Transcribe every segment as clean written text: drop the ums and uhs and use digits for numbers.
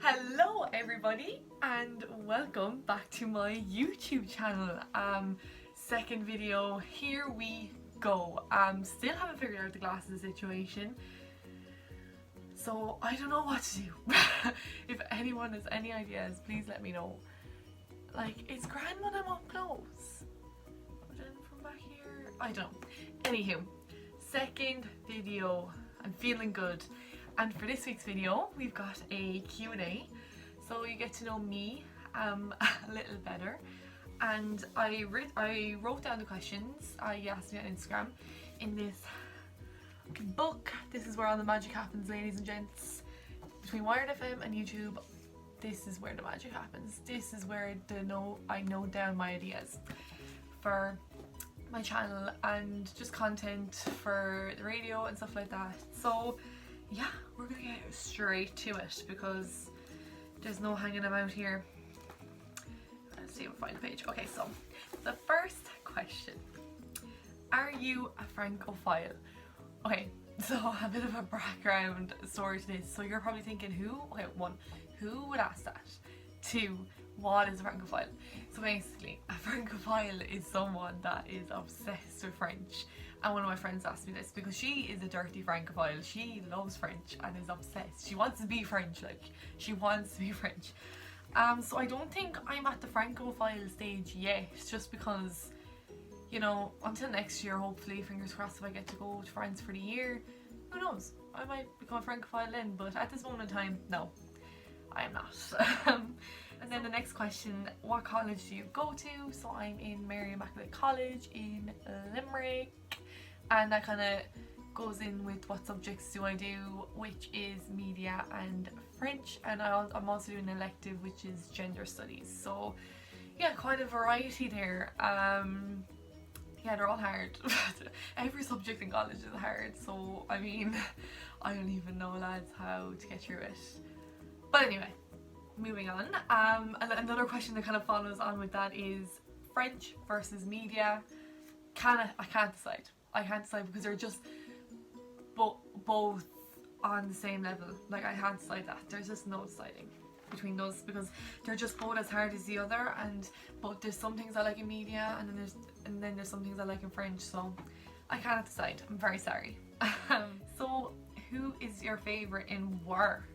Hello everybody and welcome back to my YouTube channel. Second video, here we go. Still haven't figured out the glasses situation, so I don't know what to do. If anyone has any ideas, please let me know. Like, it's grand when I'm up close, but then from back here, I don't know. Anywho, second video, I'm feeling good. And for this week's video, we've got a Q&A, so you get to know me a little better. And I wrote down the questions you asked me on Instagram in this book. This is where all the magic happens, ladies and gents. Between Wired FM and YouTube, this is where the magic happens. This is where I note down my ideas for my channel and just content for the radio and stuff like that. So yeah, we're gonna get straight to it because there's no hanging about here. Let's see if we find the page. Okay, so the first question: are you a Francophile? Okay, so a bit of a background story to this. So you're probably thinking, who? Okay, one, who would ask that? Two, what is a Francophile? So basically, a Francophile is someone that is obsessed with French. And one of my friends asked me this because she is a dirty Francophile. She loves French and is obsessed. She wants to be French, like, she wants to be French. So I don't think I'm at the Francophile stage yet, just because, you know, until next year, hopefully, fingers crossed, if I get to go to France for the year, who knows? I might become a Francophile then, but at this moment in time, no, I am not. And then the next question, what college do you go to? So I'm in Mary Immaculate College in Limerick, and that kind of goes in with what subjects do I do, which is media and French, and I'm also doing an elective which is gender studies. So yeah, quite a variety there. Yeah, they're all hard. Every subject in college is hard, so I mean, I don't even know, lads, how to get through it. But anyway, moving on. Another question that kind of follows on with that is French versus media. I can't decide. I can't decide because they're just both on the same level. Like, I can't decide that. There's just no deciding between those because they're just both as hard as the other. But there's some things I like in media, and then there's some things I like in French. So I can't decide. I'm very sorry. So who is your favorite in work?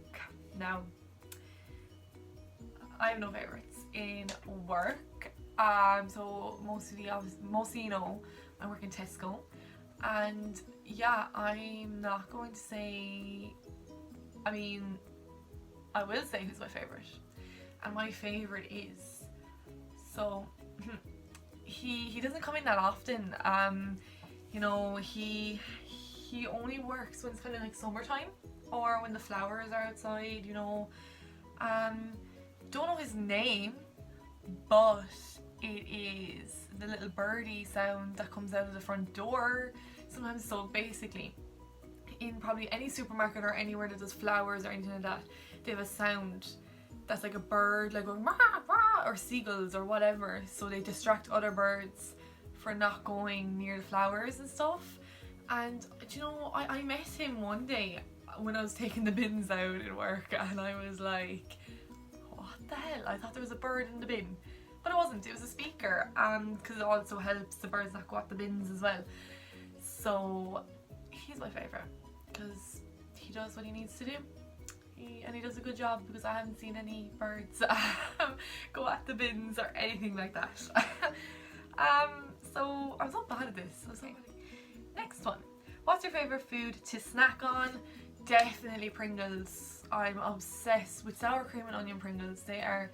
Now, I have no favorites in work. So mostly, you know, I work in Tesco, and yeah, I'm not going to say. I mean, I will say who's my favorite, and my favorite is. So he doesn't come in that often. You know, he only works when it's kind of like summertime or when the flowers are outside. You know, don't know his name, but it is the little birdie sound that comes out of the front door sometimes. So basically, in probably any supermarket or anywhere that does flowers or anything like that, they have a sound that's like a bird, like going rah, rah, or seagulls or whatever, so they distract other birds for not going near the flowers and stuff. And do you know, I met him one day when I was taking the bins out at work, and I was like, what the hell? I thought there was a bird in the bin, but it wasn't. It was a speaker, because it also helps the birds not go at the bins as well. So he's my favourite because he does what he needs to do, and he does a good job because I haven't seen any birds go at the bins or anything like that. So I'm so bad at this. Next one. What's your favourite food to snack on? Definitely Pringles. I'm obsessed with sour cream and onion Pringles. They are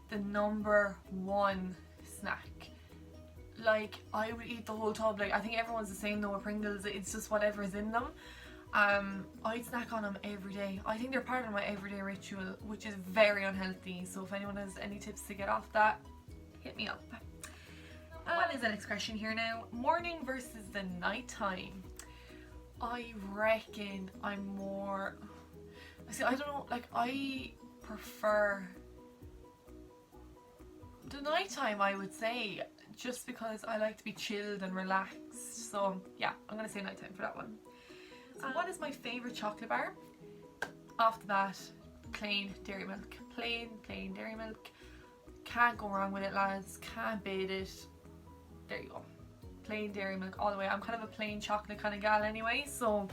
the #1 snack. Like, I would eat the whole tub. Like, I think everyone's the same though with Pringles. It's just whatever's in them. I'd snack on them every day. I think they're part of my everyday ritual, which is very unhealthy. So if anyone has any tips to get off that, hit me up. What is the next question here now? Morning versus the nighttime. I reckon I'm more... See, I don't know, like, I prefer the nighttime, I would say, just because I like to be chilled and relaxed. So yeah, I'm gonna say nighttime for that one. So what is my favourite chocolate bar? Off the bat, plain dairy milk. Plain dairy milk. Can't go wrong with it, lads. Can't beat it. There you go. Plain dairy milk all the way. I'm kind of a plain chocolate kind of gal anyway, so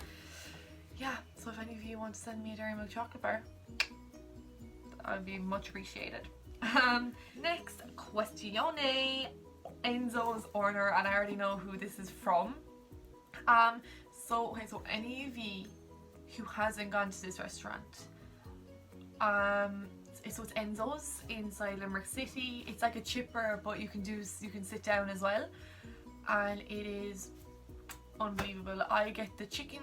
yeah. So if any of you want to send me a dairy milk chocolate bar, I'd be much appreciated. Next questione. Enzo's order, and I already know who this is from. So any of you who hasn't gone to this restaurant, so it's Enzo's inside Limerick City. It's like a chipper, but you can sit down as well, and it is unbelievable. I get the chicken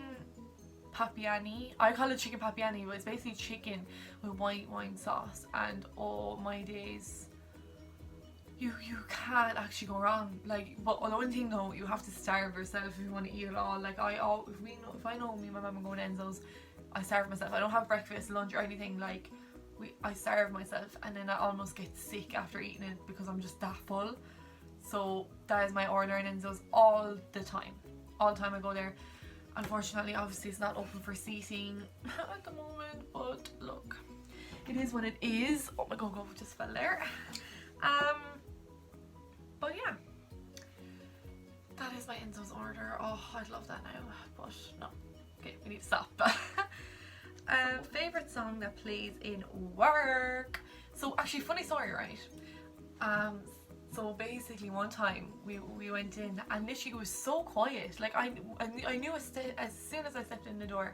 papiani. I call it chicken papiani, but it's basically chicken with white wine sauce, and oh my days, you can't actually go wrong. Like, but the only thing though, you have to starve yourself if you want to eat it all. Like if I know me and my mum are going to Enzo's, I starve myself. I don't have breakfast, lunch or anything. Like I starve myself, and then I almost get sick after eating it because I'm just that full. So that is my order in Enzo's all the time. All the time I go there. Unfortunately, obviously it's not open for seating at the moment, but look, it is what it is. Oh my god, just fell there. But yeah, that is my Enzo's order. Oh, I'd love that now, but no. Okay, we need to stop. Favorite song that plays in work. So actually, funny story, right? So basically, one time we went in, and literally it was so quiet. Like I knew as soon as I stepped in the door,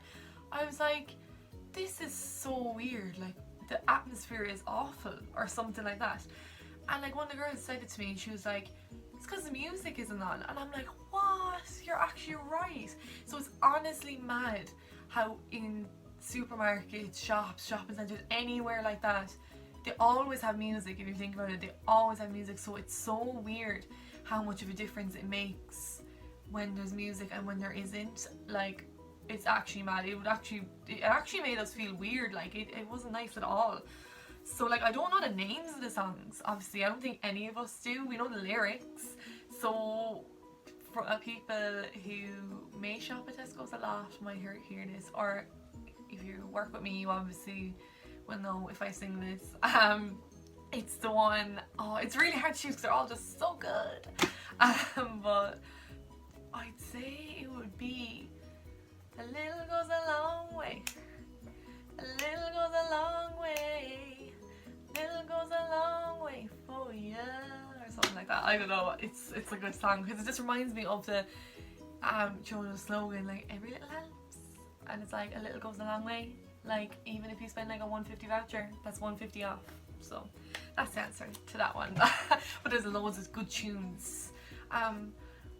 I was like, this is so weird. Like the atmosphere is awful, or something like that. And like one of the girls said it to me, and she was like, it's because the music isn't on. And I'm like, what? You're actually right. So it's honestly mad how in supermarkets, shops, shopping centres, anywhere like that, they always have music. If you think about it, they always have music. So it's so weird how much of a difference it makes when there's music and when there isn't. Like, it's actually mad. It actually made us feel weird. Like it wasn't nice at all. So like, I don't know the names of the songs, obviously. I don't think any of us do. We know the lyrics. So for people who may shop at Tesco's a lot might hear this, or if you work with me, you obviously will know if I sing this. It's the one, oh, it's really hard to choose because they're all just so good. But I'd say it would be A Little Goes a Long Way. A little goes a long way. Little goes a long way for you, or something like that. I don't know. It's a good song because it just reminds me of the Jonas slogan, like every little helps, and it's like a little goes a long way. Like even if you spend like a 150 voucher, that's 150 off. So that's the answer to that one. But there's loads of good tunes.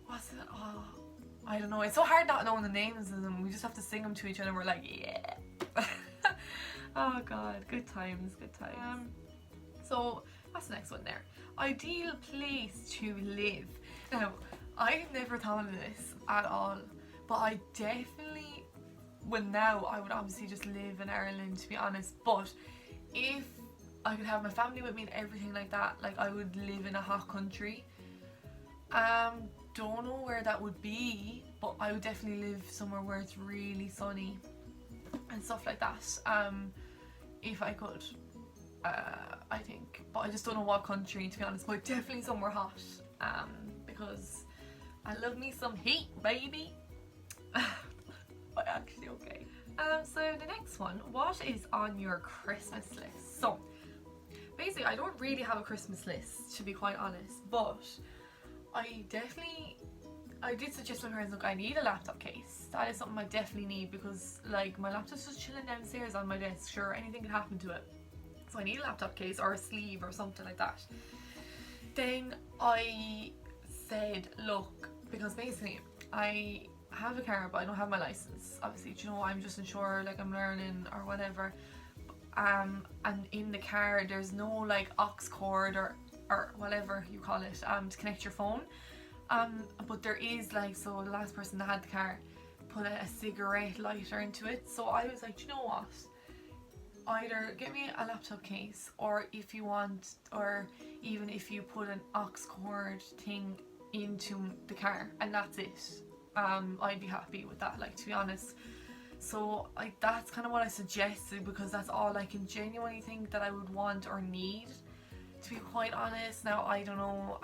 What's it? Oh, I don't know. It's so hard not knowing the names of them. We just have to sing them to each other. We're like, yeah. Oh god, good times, good times. So what's the next one there? Ideal place to live. Now, I've never thought of this at all, but I definitely, well now I would obviously just live in Ireland, to be honest, but if I could have my family with me and everything like that, like I would live in a hot country. Don't know where that would be, but I would definitely live somewhere where it's really sunny and stuff like that, if I could, I think, but I just don't know what country, to be honest, but definitely somewhere hot, because I love me some heat, baby. But actually, okay. So the next one, what is on your Christmas list? So basically, I don't really have a Christmas list, to be quite honest, but I did suggest to my parents, look, I need a laptop case. That is something I definitely need, because like my laptop's just chilling downstairs on my desk. Sure, anything could happen to it. So I need a laptop case or a sleeve or something like that. Then I said, look, because basically I have a car but I don't have my license. Obviously, you know, I'm just unsure, like I'm learning or whatever. And in the car there's no like aux cord or whatever you call it, to connect your phone. But there is, like, so the last person that had the car put a cigarette lighter into it. So I was like, do you know what? Either get me a laptop case, or if you want, or even if you put an aux cord thing into the car and that's it. I'd be happy with that, like, to be honest. So like that's kind of what I suggested, because that's all I can genuinely think that I would want or need, to be quite honest. Now I don't know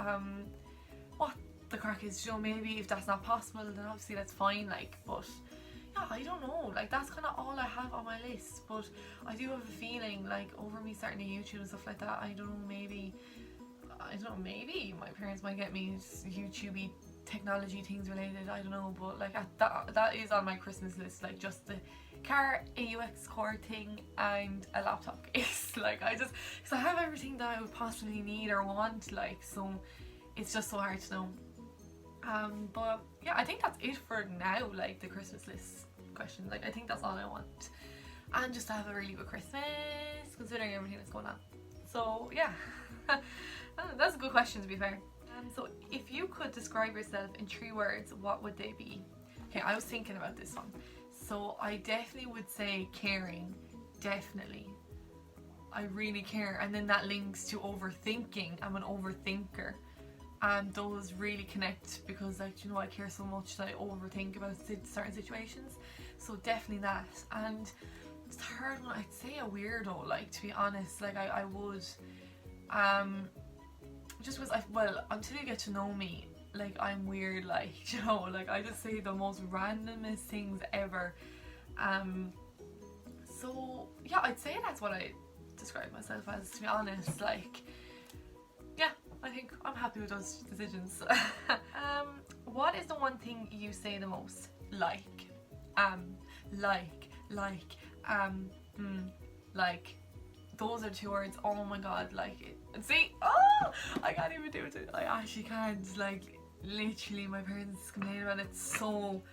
what the crack is, you know, maybe if that's not possible then obviously that's fine, like, but yeah, I don't know, like that's kind of all I have on my list. But I do have a feeling like over me starting to YouTube and stuff like that, I don't know, maybe my parents might get me YouTubey technology things related, I don't know, but like that is on my Christmas list, like just the car, AUX core thing and a laptop case. Like because I have everything that I would possibly need or want, like, so it's just so hard to know. But yeah, I think that's it for now, like the Christmas list question. Like I think that's all I want, and just to have a really good Christmas considering everything that's going on. So yeah. That's a good question, to be fair. So if you could describe yourself in 3 words, what would they be? Okay, I was thinking about this one. So I definitely would say caring. Definitely. I really care. And then that links to overthinking. I'm an overthinker. And those really connect because, like, you know, I care so much that I overthink about certain situations. So definitely that. And the third one, I'd say a weirdo, like, to be honest. Like I would just because until you get to know me, like I'm weird, like, you know, like I just say the most randomest things ever. So yeah, I'd say that's what I describe myself as, to be honest. Like yeah, I think I'm happy with those decisions. What is the one thing you say the most? Like those are 2 words. Oh my god, like see, oh, I can't even do it. I actually can't, like, literally my parents complain about it so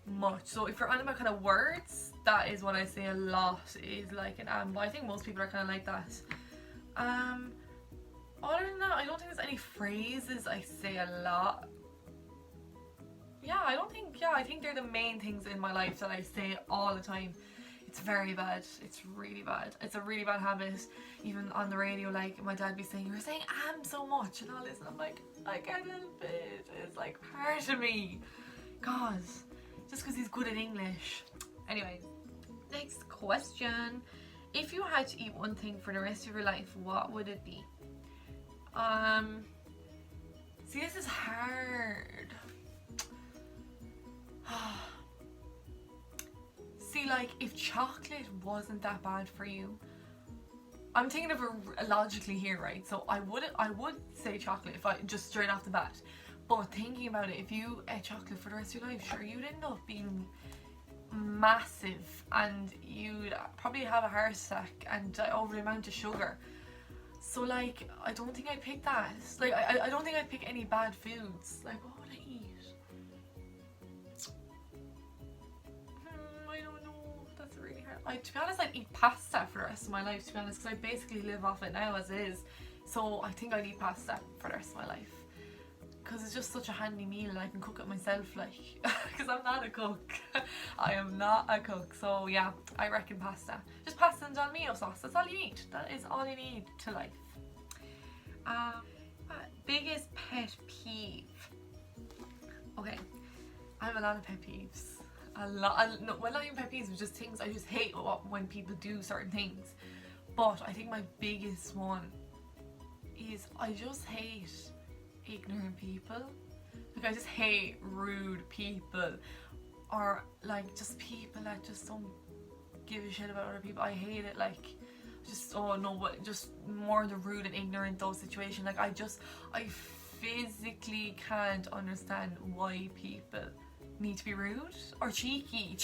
much. So if you're on about kind of words, that is what I say a lot, is like an but I think most people are kind of like that. Other than that, I don't think there's any phrases I say a lot. Yeah, I think they're the main things in my life that I say all the time. It's very bad. It's really bad. It's a really bad habit. Even on the radio, like my dad be saying, "You're saying so much" and all this, and I'm like, I can't help it. It's like part of me. God, just because he's good at English. Anyway, next question. If you had to eat one thing for the rest of your life, what would it be? See, this is hard. See, like, if chocolate wasn't that bad for you, I'm thinking of it logically here, right? So I would say chocolate if I just straight off the bat. But thinking about it, if you ate chocolate for the rest of your life, sure, you'd end up being massive, and you'd probably have a heart attack and die over the amount of sugar. So like, I don't think I'd pick that. Like, I don't think I'd pick any bad foods. Like, what would I eat? I don't know. That's really hard. To be honest, I'd eat pasta for the rest of my life, to be honest, because I basically live off it now as is. So I think I'd eat pasta for the rest of my life, because it's just such a handy meal and I can cook it myself, like, because I'm not a cook. I am not a cook. So yeah, I reckon pasta. Just pasta and Dolmio sauce. That's all you need. That is all you need to life. Biggest pet peeve. Okay, I have a lot of pet peeves. No, well, not even pet peeves, but just things I just hate when people do certain things. But I think my biggest one is I just hate ignorant people. Like, I just hate rude people, or like just people that just don't give a shit about other people. I hate it. Like, just, oh no, but just more the rude and ignorant, those situations. Like, I physically can't understand why people need to be rude or cheeky,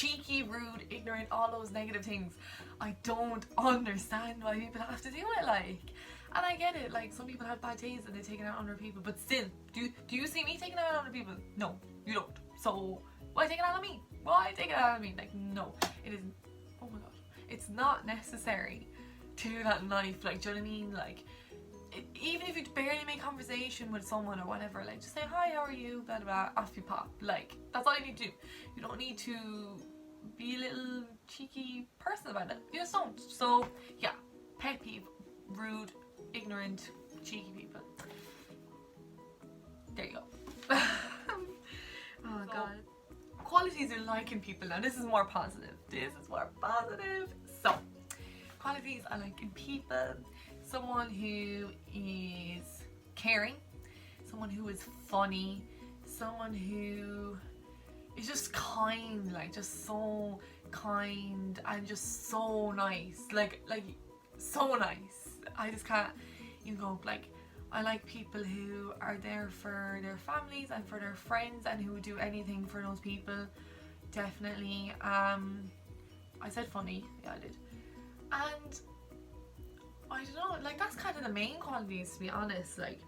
rude, ignorant, all those negative things. I don't understand why people have to do it, like. And I get it, like, some people have bad days and they take it out on other people, but still, do you see me taking it out on other people? No, you don't. So why take it out on me? Why take it out on me? Like, no, it isn't. Oh my god, it's not necessary to do that in life. Like, do you know what I mean? Like, even if you barely make conversation with someone or whatever, like, just say hi, how are you, blah blah blah, off you pop. Like, that's all you need to do. You don't need to be a little cheeky person about it. You just don't. So yeah, pet peeve, rude, ignorant, cheeky people. There you go. Oh god. qualities you like in people. Now this is more positive. So, qualities I like in people: someone who is caring, someone who is funny, someone who is just kind, like just so kind and just so nice, like so nice. I just can't even go. Like, I like people who are there for their families and for their friends and who would do anything for those people. Definitely. I said funny, yeah I did. And I don't know, like that's kind of the main qualities, to be honest. Like,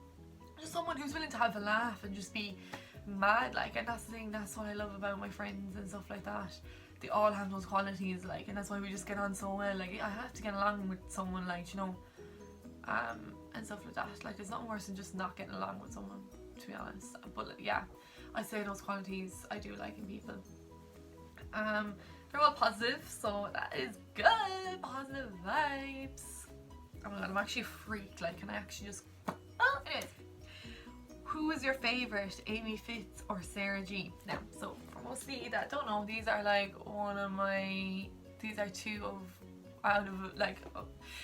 just someone who's willing to have a laugh and just be mad, like, and that's the thing, that's what I love about my friends and stuff like that. They all have those qualities, like, and that's why we just get on so well. Like, I have to get along with someone, like, you know, and stuff like that. Like, there's nothing worse than just not getting along with someone, to be honest. But yeah, I say those qualities I do like in people. They're all positive, so that is good. Positive vibes. Oh my god, I'm actually freaked, like, and I actually just, oh, anyways. Who is your favourite, Amy Fitz or Sarah G? Now, so for most of you that don't know, these are like these are two of,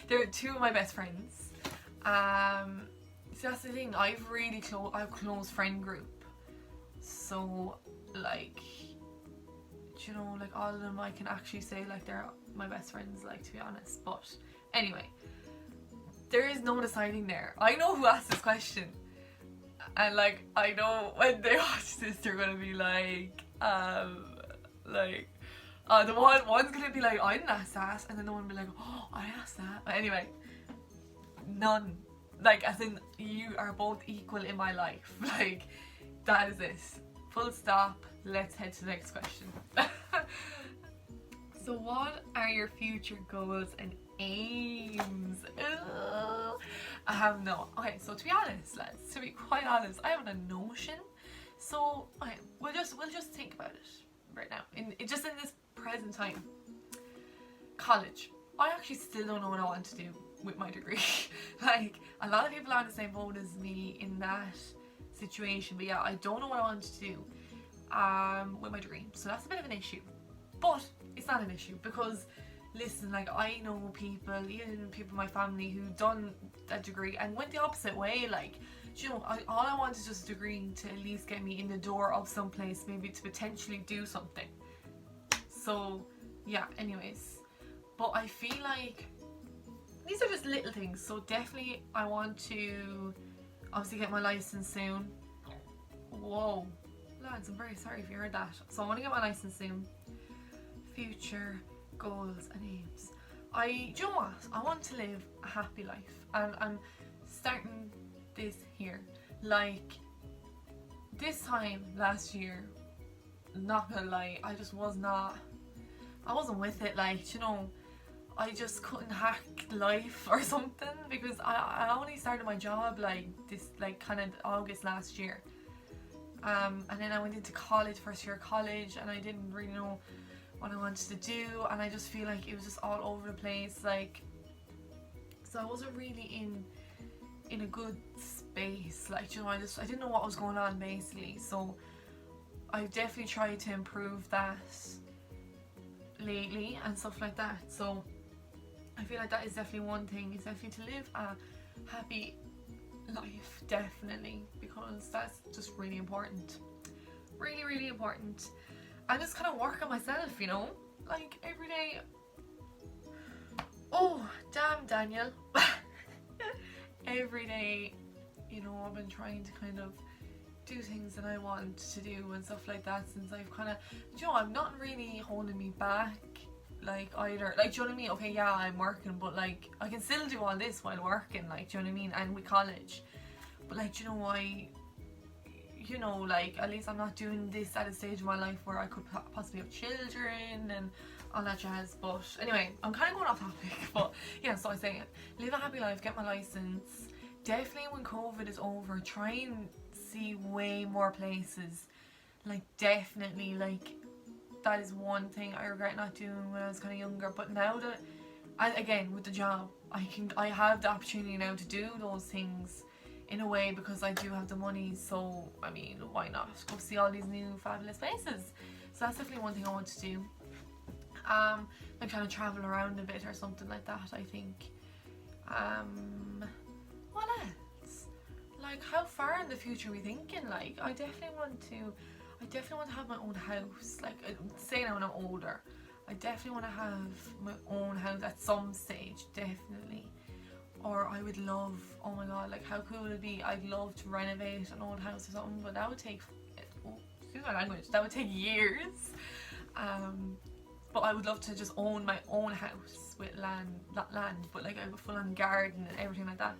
they're two of my best friends. So that's the thing, I've really close friend group. So, like, you know, like all of them I can actually say like they're my best friends, like, to be honest. But anyway, there is no deciding there. I know who asked this question, and like I know when they watch this they're gonna be like the one's gonna be like, I didn't ask that, and then the one will be like, oh, I asked that. But anyway, none. Like, as in, you are both equal in my life. Like, that is it. Full stop. Let's head to the next question. So what are your future goals and aims? Ugh. I have no. Okay, so to be honest, lads, to be quite honest, I haven't a notion. So okay, we'll just think about it right now. In just in this present time. College. I actually still don't know what I want to do with my degree. Like, a lot of people are on the same boat as me in that situation. But yeah, I don't know what I want to do with my degree. So that's a bit of an issue. But it's not an issue because, listen, like, I know people, even people in my family who done that degree and went the opposite way. Like, you know, all I want is just a degree to at least get me in the door of some place, maybe to potentially do something. So yeah, anyways, but I feel like these are just little things. So definitely I want to obviously get my license soon. Whoa, lads, I'm very sorry if you heard that. So I want to get my license soon. Future goals and aims. Do you know what? I want to live a happy life, and I'm starting this here. Like, this time last year, not gonna lie, I wasn't with it. Like, you know, I just couldn't hack life or something, because I only started my job like this, like kind of August last year. And then I went into college, first year of college, and I didn't really know what I wanted to do, and I just feel like it was just all over the place. Like, so I wasn't really in a good space. Like, you know, I didn't know what was going on basically. So I've definitely tried to improve that lately and stuff like that. So I feel like that is definitely one thing, is definitely to live a happy life, definitely, because that's just really important. Really, really important. I just kind of work on myself, you know, like every day. Oh, damn, Daniel. Every day, you know, I've been trying to kind of do things that I want to do and stuff like that, since I've kind of, you know, I'm not really holding me back, like, either. Like, do you know what I mean? Okay, yeah, I'm working, but like, I can still do all this while working, like, do you know what I mean? And with college. But like, you know, you know, like, at least I'm not doing this at a stage of my life where I could possibly have children and all that jazz. But anyway, I'm kind of going off topic. But yeah, so I say, live a happy life, get my license. Definitely when COVID is over, try and see way more places. Like, definitely, like, that is one thing I regret not doing when I was kind of younger. But now that, again, with the job, I have the opportunity now to do those things in a way, because I do have the money. So I mean, why not go see all these new fabulous places? So that's definitely one thing I want to do. Like kind of travel around a bit or something like that, I think. What else? Like, how far in the future are we thinking? Like, I definitely want to have my own house. Like, say now when I'm older, I definitely want to have my own house at some stage, definitely. Or I would love, oh my god, like how cool would it be? I'd love to renovate an old house or something, but that would take, excuse my language, that would take years. But I would love to just own my own house with land, not land, but like a full-on garden and everything like that.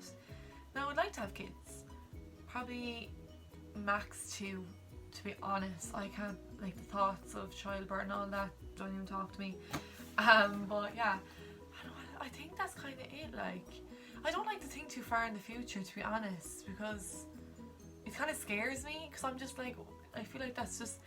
Now I would like to have kids, probably max 2, to be honest. I can't, like, the thoughts of childbirth and all that don't even talk to me. But yeah, I think that's kind of it. Like, I don't like to think too far in the future, to be honest, because it kind of scares me, because I'm just like, I feel like that's just,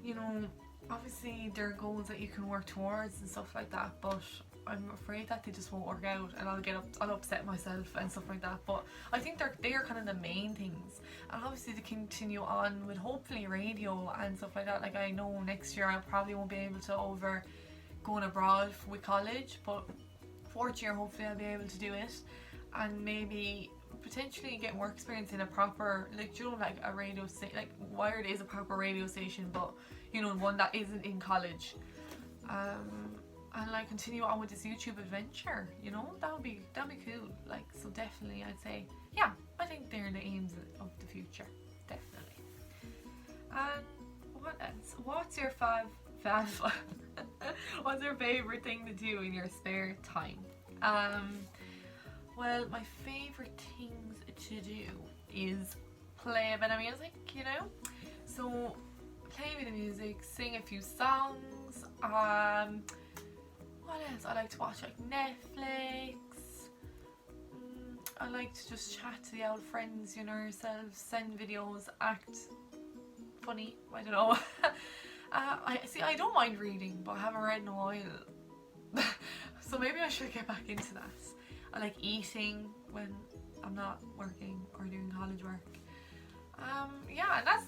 you know, obviously there are goals that you can work towards and stuff like that, but I'm afraid that they just won't work out, and I'll upset myself and stuff like that. But I think they are kind of the main things, and obviously to continue on with hopefully radio and stuff like that. Like, I know next year I probably won't be able to going abroad with college, but fourth year hopefully I'll be able to do it, and maybe potentially get more experience in a proper, like, you know, like a radio station. Like, Wired is a proper radio station, but you know, one that isn't in college. And like continue on with this YouTube adventure, you know, that'd be cool. Like, so definitely I'd say, yeah, I think they're the aims of the future, definitely. And what else? What's your what's your favorite thing to do in your spare time? Well, my favorite things to do is play a bit of music, you know. So play a bit of music, sing a few songs. What else? I like to watch, like, Netflix. I like to just chat to the old friends, you know, yourselves, send videos, act funny, I don't know. I don't mind reading, but I haven't read in a while. So maybe I should get back into that. I like eating when I'm not working or doing college work. Yeah, and that's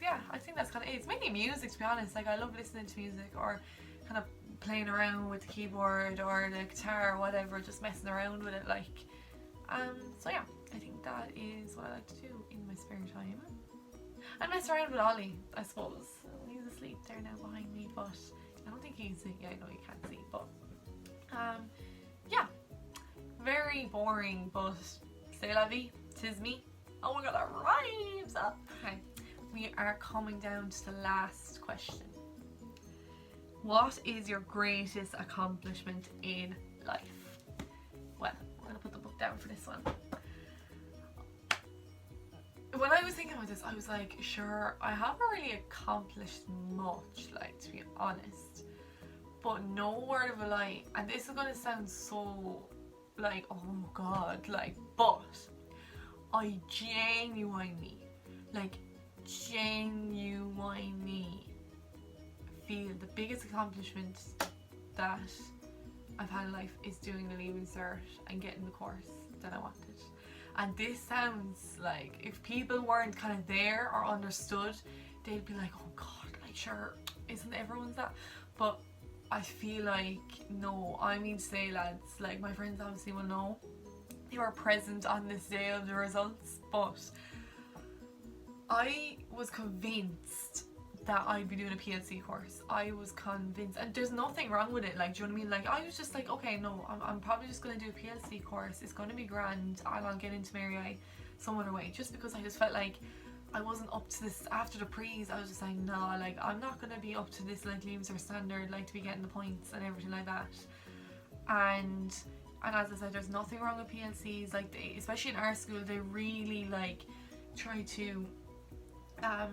yeah, I think that's kind of it. It's mainly music, to be honest. Like, I love listening to music, or kind of playing around with the keyboard or the guitar or whatever, just messing around with it, like. So yeah, I think that is what I like to do in my spare time. I mess around with Ollie, I suppose. He's asleep there now behind me, but I don't think he's, yeah, I know you can't see, but yeah, very boring, but c'est la vie, 'tis me. Oh my god, that rhymes up. Okay, we are coming down to the last question. What is your greatest accomplishment in life? Well, I'm gonna put the book down for this one. When I was thinking about this, I was like, sure, I haven't really accomplished much, like, to be honest. But no word of a lie, and this is gonna sound so, like, oh god, like, but I genuinely feel the biggest accomplishment that I've had in life is doing the Leaving Cert and getting the course that I wanted. And this sounds like, if people weren't kind of there or understood, they'd be like, oh god, like, sure, isn't everyone's that? But I feel like, no, I mean to say, lads, like, my friends obviously will know, they were present on this day of the results, but I was convinced that I'd be doing a PLC course. I was convinced, and there's nothing wrong with it, like, do you know what I mean? Like, I was just like, okay, no, I'm probably just going to do a PLC course, it's going to be grand, and I'll get into Mary I some other way, just because I just felt like I wasn't up to this. After the prees, I was just like, nah, like, I'm not going to be up to this, like, Leaving Cert standard, like, to be getting the points and everything like that. And as I said, there's nothing wrong with PLCs, like, especially in our school, they really, like, try to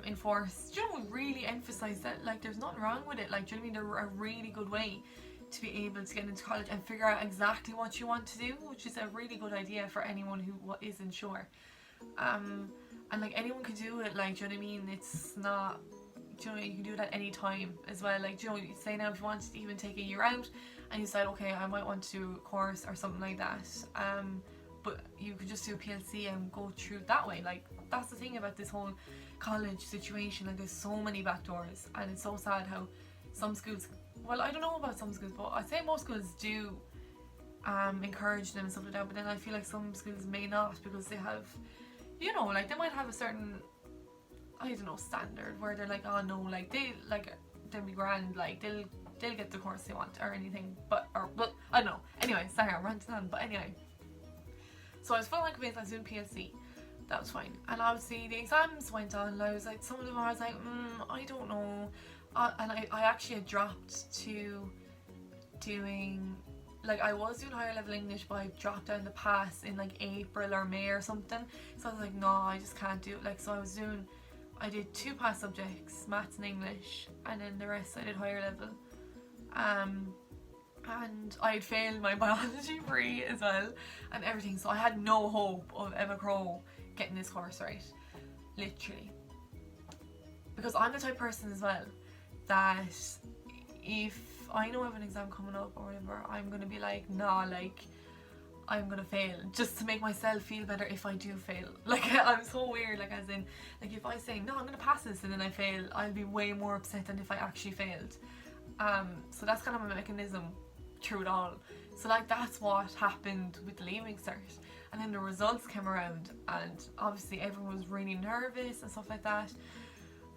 enforce, you know, really emphasize that, like, there's nothing wrong with it, like, do you know what I mean? They're a really good way to be able to get into college and figure out exactly what you want to do, which is a really good idea for anyone who isn't sure. And like, anyone could do it, like, do you know what I mean? It's not, do you know, you can do it at any time as well, like, do you know, say now if you wanted to even take a year out and you decide, okay, I might want to do a course or something like that, but you could just do a PLC and go through that way. Like, that's the thing about this whole college situation, like there's so many back doors, and it's so sad how some schools, well, I don't know about some schools, but I'd say most schools do encourage them and stuff like that, but then I feel like some schools may not, because they have, you know, like they might have a certain, I don't know, standard where they're like, oh no, like they'll be grand, like they'll get the course they want or anything, but I don't know. Anyway, sorry, I'm ranting on, but anyway. So I was feeling like I was doing PLC. That was fine. And obviously the exams went on, and I was like, some of them I was like, I don't know. And I actually had dropped to doing, like I was doing higher level English, but I dropped down the pass in like April or May or something. So I was like, no, I just can't do it. Like, so I did 2 pass subjects, maths and English, and then the rest I did higher level. And I had failed my biology pre as well and everything, so I had no hope of Emma Crow getting this course right, literally, because I'm the type of person as well that if I know I have an exam coming up or whatever, I'm gonna be like, nah, like I'm gonna fail just to make myself feel better if I do fail. Like I'm so weird, like as in, like if I say no, I'm gonna pass this and then I fail, I'll be way more upset than if I actually failed. So that's kind of my mechanism through it all. So like that's what happened with the Leaving Cert. And then the results came around, and obviously everyone was really nervous and stuff like that.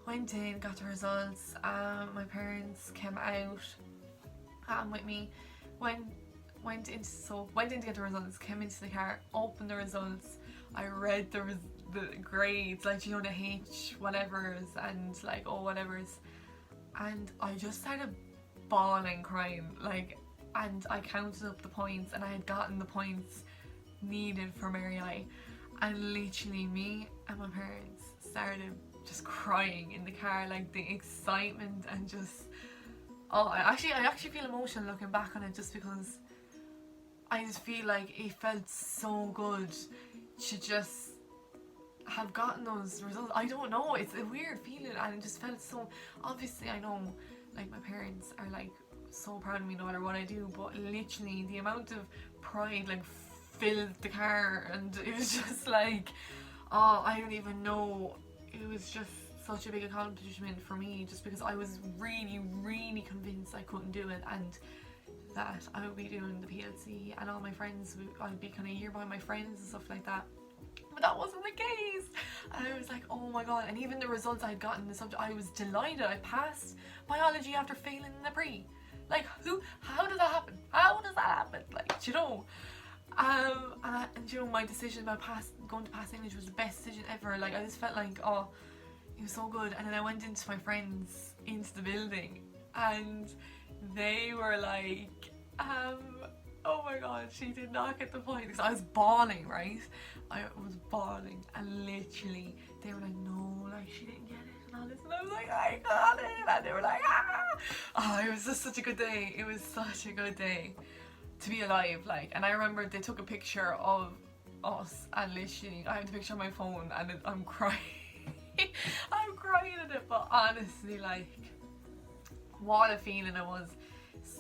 Went in, got the results, my parents came out with me, went in to get the results, came into the car, opened the results, I read the grades, like, you know, the H whatevers and like O whatevers, and I just started bawling, crying, like, and I counted up the points, and I had gotten the points needed for Mary I, and literally me and my parents started just crying in the car, like the excitement, and just, oh, I actually feel emotional looking back on it, just because I just feel like it felt so good to just have gotten those results. I don't know, it's a weird feeling, and it just felt so, obviously I know like my parents are like so proud of me no matter what I do, but literally the amount of pride like filled the car, and it was just like, oh, I don't even know, it was just such a big accomplishment for me, just because I was really convinced I couldn't do it, and that I would be doing the PLC and all my friends, I'd be kind of a year behind my friends and stuff like that. But that wasn't the case, and I was like, oh my god. And even the results I had gotten in the subject, I was delighted. I passed biology after failing in the pre. Like, how does that happen? How does that happen? Like, you know. And you know, my decision about going to pass English was the best decision ever. Like, I just felt like, oh, it was so good. And then I went into my friends into the building, and they were like, oh my god, she did not get the point. Because I was bawling, right? I was bawling, and literally they were like, no, like she didn't get it and all this, and I was like, I got it, and they were like, ah. Oh, it was just such a good day. It was such a good day to be alive, like. And I remember they took a picture of us, and literally I have the picture on my phone, and I'm crying. I'm crying at it, but honestly, like, what a feeling it was.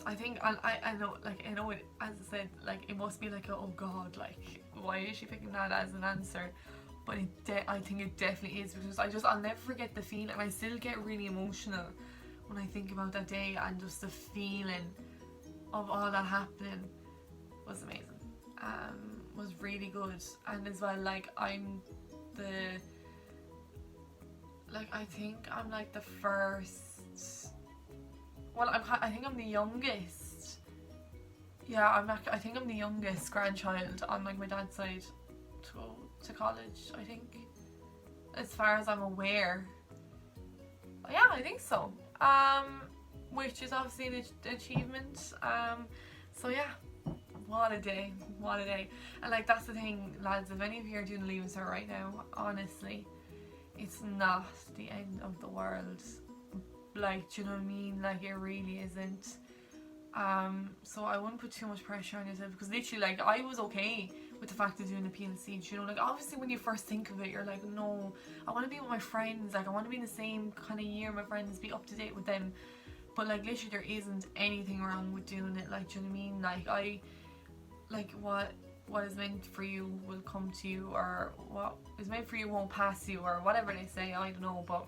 I think I know, like, I know it, as I said, like, it must be like a, oh god, like, why is she picking that as an answer? But I think it definitely is, because I'll never forget the feeling, and I still get really emotional when I think about that day, and just the feeling of all that happening was amazing. Was really good. And as well, like, I think I'm like the first, well, I think I'm the youngest. Yeah, I think I'm the youngest grandchild on like my dad's side to go to college, I think, as far as I'm aware. Yeah, I think so. Which is obviously an achievement. So yeah, what a day, what a day. And like, that's the thing, lads, if any of you are doing Leaving Cert right now, honestly, it's not the end of the world. Like, do you know what I mean? Like, it really isn't. So I wouldn't put too much pressure on yourself, because literally, like, I was okay with the fact of doing the PLC, you know, like, obviously when you first think of it, you're like, no, I want to be with my friends, like, I want to be in the same kind of year my friends, be up to date with them. But like, literally there isn't anything wrong with doing it, like, do you know what I mean? Like, what what is meant for you will come to you, or what is meant for you won't pass you, or whatever they say, I don't know. But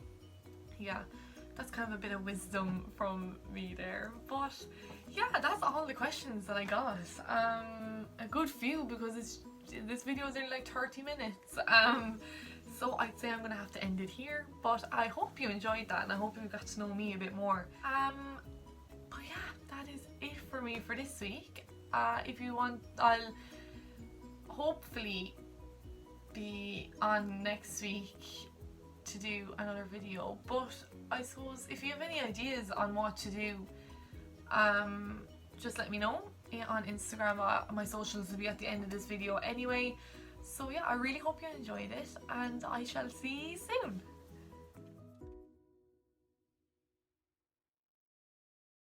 yeah, that's kind of a bit of wisdom from me there. But yeah, that's all the questions that I got. A good few, because this video is only like 30 minutes. So I'd say I'm gonna have to end it here, but I hope you enjoyed that and I hope you got to know me a bit more. But yeah, that is it for me for this week. If you want, I'll hopefully be on next week to do another video, but I suppose if you have any ideas on what to do, just let me know on Instagram. My socials will be at the end of this video anyway. So yeah, I really hope you enjoyed it, and I shall see you soon.